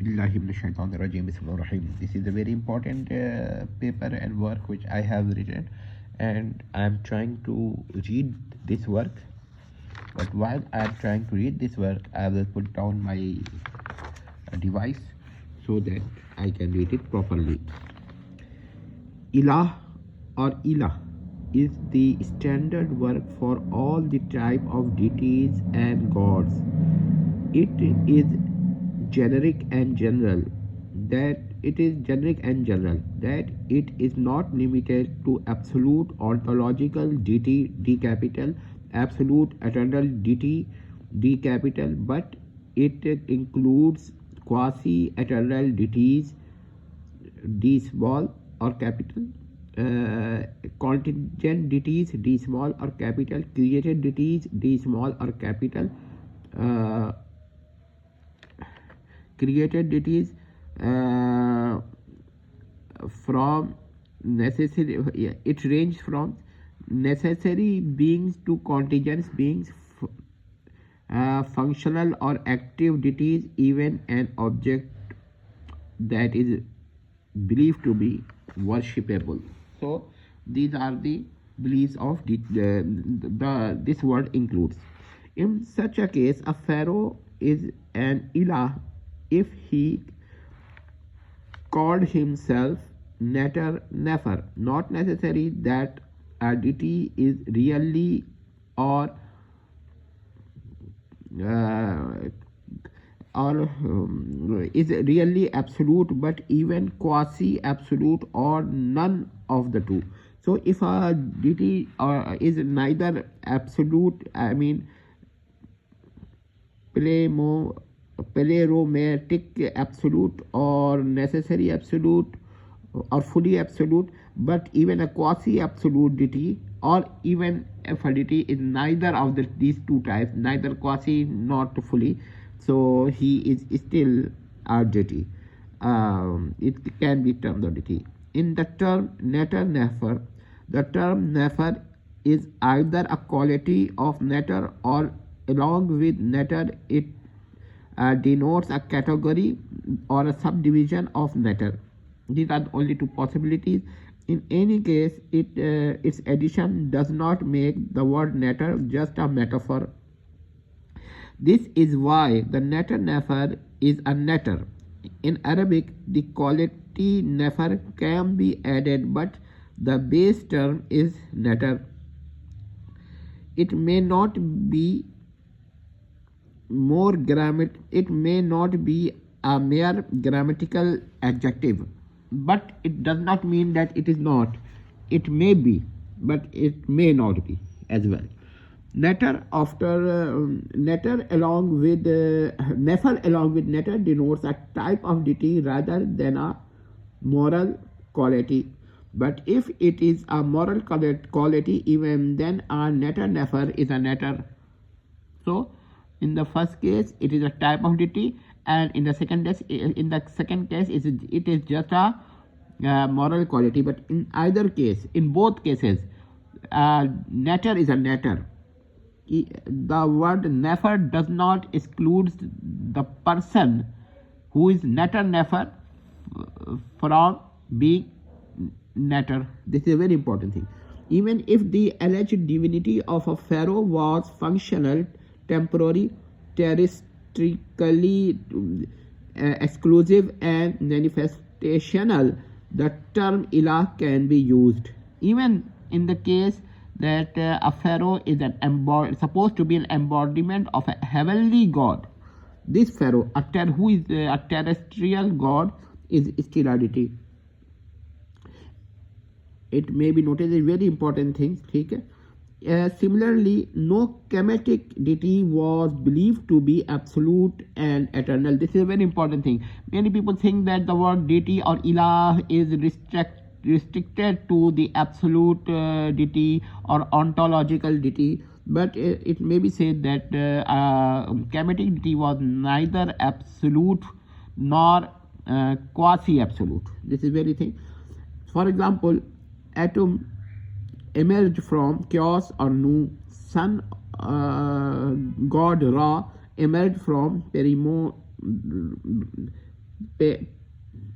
Bismillahirrahmanirrahim. This is a very important paper and work which I have written, and I am trying to read this work. But while I am trying to read this work, I will put down my device so that I can read it properly. Ilah or Ilah is the standard work for all the type of deities and gods. It is generic and general, that it is not limited to absolute ontological deity D capital, absolute eternal deity D capital, but it includes quasi eternal deities D small or capital, contingent deities D small or capital, created deities D small or capital, created deities from necessary, it ranges from necessary beings to contingent beings, functional or active deities, even an object that is believed to be worshipable. So these are the beliefs of this word includes. In such a case, a pharaoh is an ilah if he called himself Neter Nefer. Not necessary that a deity is really or is really absolute, but even quasi absolute or none of the two. So if a deity is neither absolute, I mean pleromeric absolute or necessary absolute or fully absolute, but even a quasi absolute deity, or even if a deity is neither of these two types, neither quasi not fully, so he is still a deity. It can be termed a deity. In the term Neter Nefer, the term Nefer is either a quality of Neter, or along with Neter it denotes a category or a subdivision of Neter. These are the only two possibilities. In any case, its addition does not make the word Neter just a metaphor. This is why the Neter Nefer is a Neter. In Arabic, the quality Nefer can be added, but the base term is Neter. It may not be it may not be a mere grammatical adjective, but it does not mean that it is not. It may be, but it may not be as well. Neter along with Nefer along with Neter denotes a type of deity rather than a moral quality. But if it is a moral quality, even then a Neter Nefer is a Neter. So in the first case, it is a type of deity, and in the second case, it is just a moral quality. But in either case, in both cases, Neter is a Neter. The word Nefer does not exclude the person who is Neter Nefer from being Neter. This is a very important thing. Even if the alleged divinity of a pharaoh was functional, temporary, terrestrially exclusive, and manifestational, the term Ilah can be used. Even in the case that a pharaoh is supposed to be an embodiment of a heavenly god, this pharaoh, who is a terrestrial god, is still a deity. It may be noted a very important thing. Similarly, no Kemetic deity was believed to be absolute and eternal. This is a very important thing. Many people think that the word deity or ilah is restricted to the absolute deity or ontological deity, but it may be said that Kemetic deity was neither absolute nor quasi-absolute. This is very thing. For example, atom emerged from chaos or Nu. Sun god Ra emerged from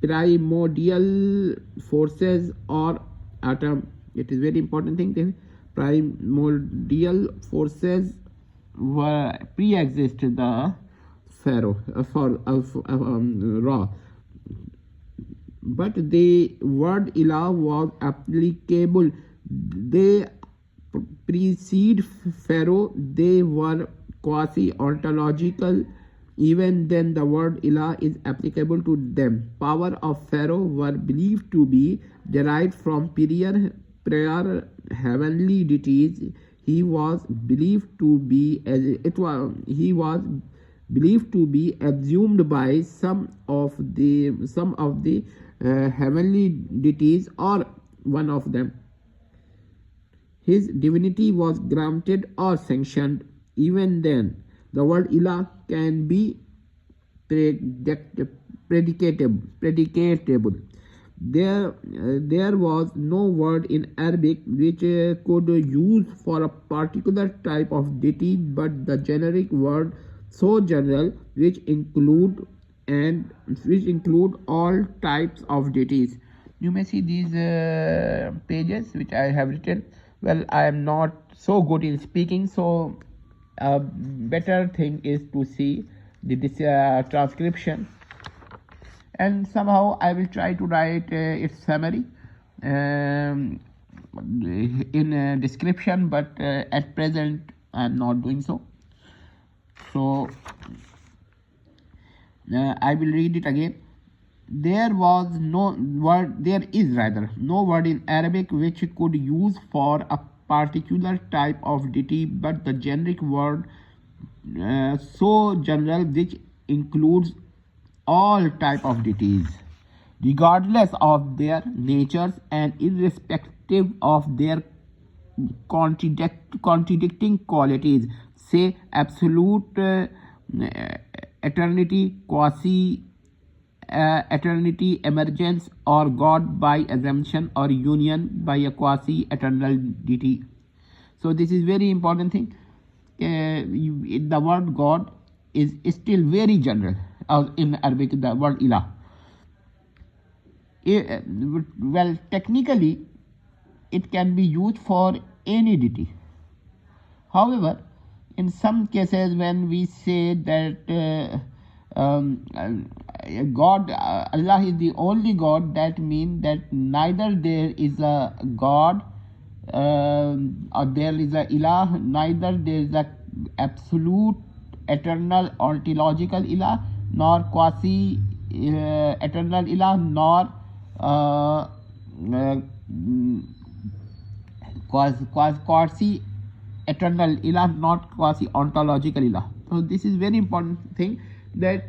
primordial forces or atom. It is very important thing that primordial forces were pre-exist the Pharaoh Ra, but the word ilah was applicable. They precede Pharaoh. They were quasi-ontological. Even then, the word ilah is applicable to them. Power of Pharaoh were believed to be derived from prior heavenly deities. He was believed to be he was believed to be assumed by some of the heavenly deities or one of them. His divinity was granted or sanctioned. Even then, the word ilah can be predicatable. There was no word in Arabic which could use for a particular type of deity, but the generic word so general which include all types of deities. You may see these pages which I have written. Well, I am not so good in speaking, so a better thing is to see this transcription, and somehow I will try to write its summary in a description, but at present I am not doing so. So I will read it again. There is no word in Arabic which could use for a particular type of deity, but the generic word so general which includes all type of deities, regardless of their natures and irrespective of their contradicting qualities, say absolute eternity, quasi eternity, emergence, or God by assumption, or union by a quasi eternal deity. So this is very important thing. The word God is still very general. In Arabic, the word ilah. Well, technically, it can be used for any deity. However, in some cases, when we say that God, Allah is the only God, that means that neither there is a God or there is a ilah, neither there is a absolute eternal ontological ilah, nor quasi eternal ilah, nor quasi eternal ilah, not quasi ontological ilah. So this is very important thing, that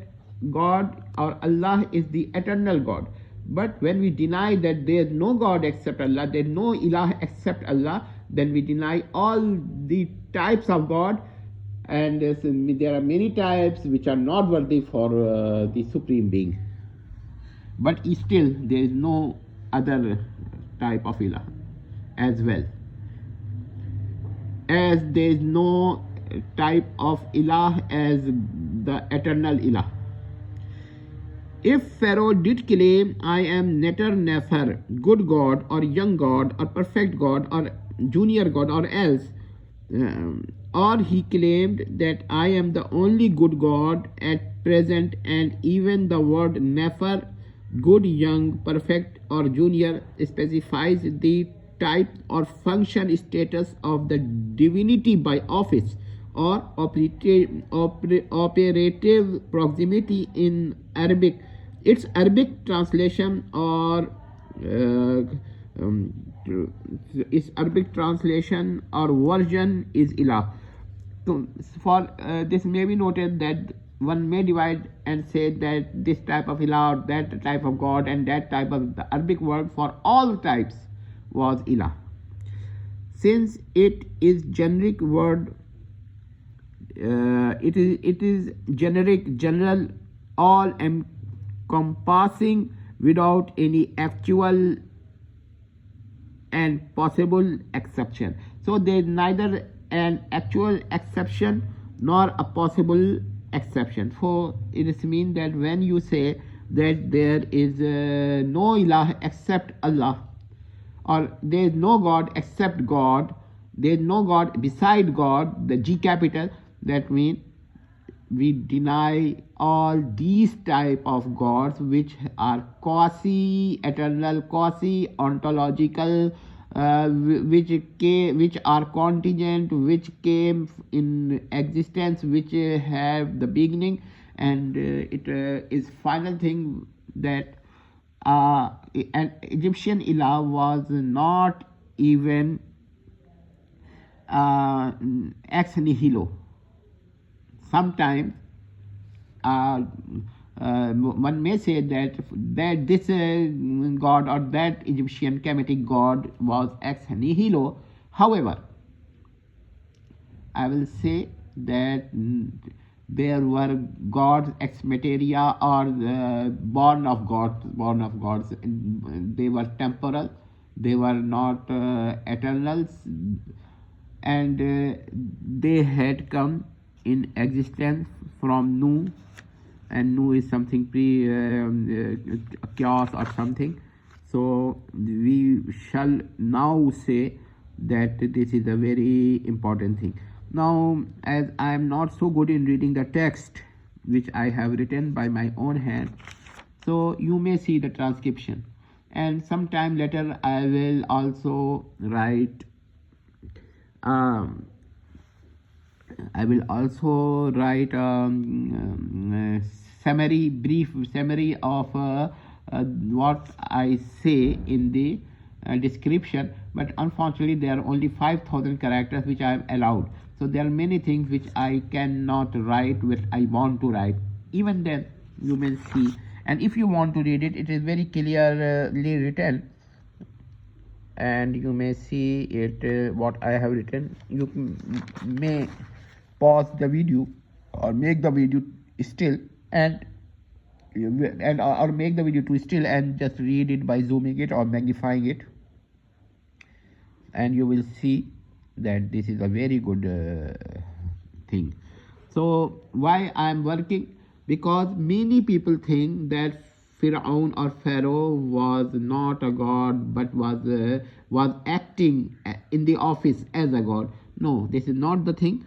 God or Allah is the eternal God. But when we deny that there is no God except Allah, there is no ilah except Allah, then we deny all the types of God, and there are many types which are not worthy for the Supreme Being. But still there is no other type of ilah as well, as there is no type of ilah as the eternal ilah. If Pharaoh did claim, I am Neter Nefer, good God, or young God, or perfect God, or junior God, or else, or he claimed that I am the only good God at present, and even the word Nefer, good, young, perfect, or junior, specifies the type or function status of the divinity by office or operative proximity in Arabic. Its Arabic translation or version is ilah. So for this may be noted that one may divide and say that this type of ilah, or that type of God, and that type of the Arabic word for all types was ilah. Since it is generic word, it is generic, general, all encompassing, without any actual and possible exception. So there is neither an actual exception nor a possible exception. So it means that when you say that there is no ilah except Allah, or there is no God except God, there is no God beside God, the G capital, that means we deny all these type of gods which are quasi-eternal, quasi-ontological, which are contingent, which came in existence, which have the beginning, and it is final thing that an Egyptian ilah was not even ex nihilo. Sometimes one may say that this god or that Egyptian Kemetic god was ex nihilo. However, I will say that there were gods ex materia, or born of gods. They were temporal, they were not eternals, and they had come in existence from Nu, and Nu is something chaos or something. So we shall now say that this is a very important thing. Now, as I am not so good in reading the text which I have written by my own hand, so you may see the transcription, and sometime later I will also write brief summary of what I say in the description. But unfortunately, there are only 5,000 characters which I am allowed. So there are many things which I cannot write, which I want to write. Even then, you may see. And if you want to read it, it is very clearly written, and you may see it what I have written. You may pause the video or make the video still, and or make the video to still and just read it by zooming it or magnifying it, and you will see that this is a very good thing. So why I am working? Because many people think that Pharaoh was not a god, but was acting in the office as a god. No, this is not the thing.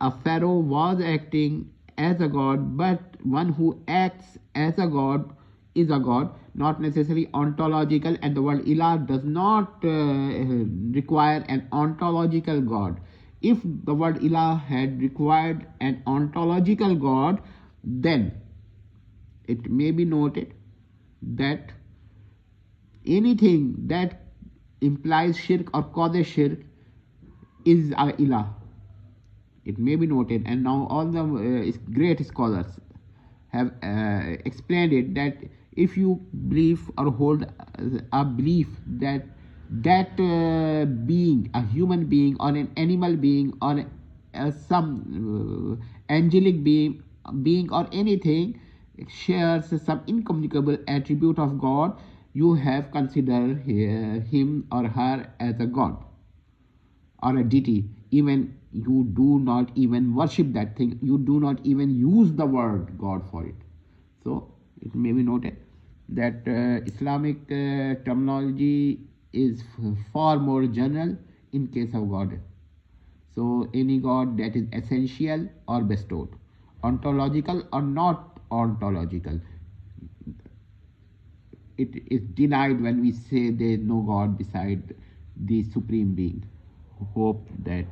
A Pharaoh was acting as a god, but one who acts as a god is a god, not necessarily ontological, and the word ilah does not require an ontological god. If the word ilah had required an ontological god, then it may be noted that anything that implies shirk or causes shirk is a ilah. It may be noted, and now all the great scholars have explained it, that if you believe or hold a belief that being, a human being or an animal being or some angelic being or anything shares some incommunicable attribute of God, you have considered him or her as a god or a deity. Even you do not even worship that thing, you do not even use the word God for it. So it may be noted that Islamic terminology is far more general in case of God. So any god that is essential or bestowed, ontological or not ontological, it is denied when we say there is no god beside the supreme being. Hope that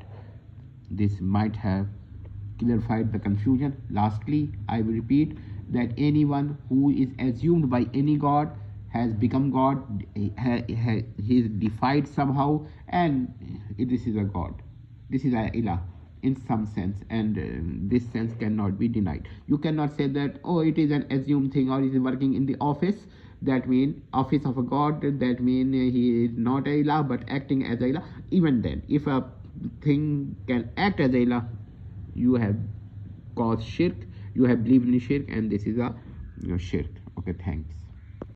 this might have clarified the confusion. Lastly, I will repeat that anyone who is assumed by any god has become god, he is defied somehow, and this is a god, this is a ilah in some sense, and this sense cannot be denied. You cannot say that, oh, it is an assumed thing, or it is working in the office, that mean office of a god, that mean he is not a ilah but acting as a ilah. Even then, if a thing can act as a ilah, you have caused shirk, you have believed in shirk, and this is a shirk. Okay, thanks.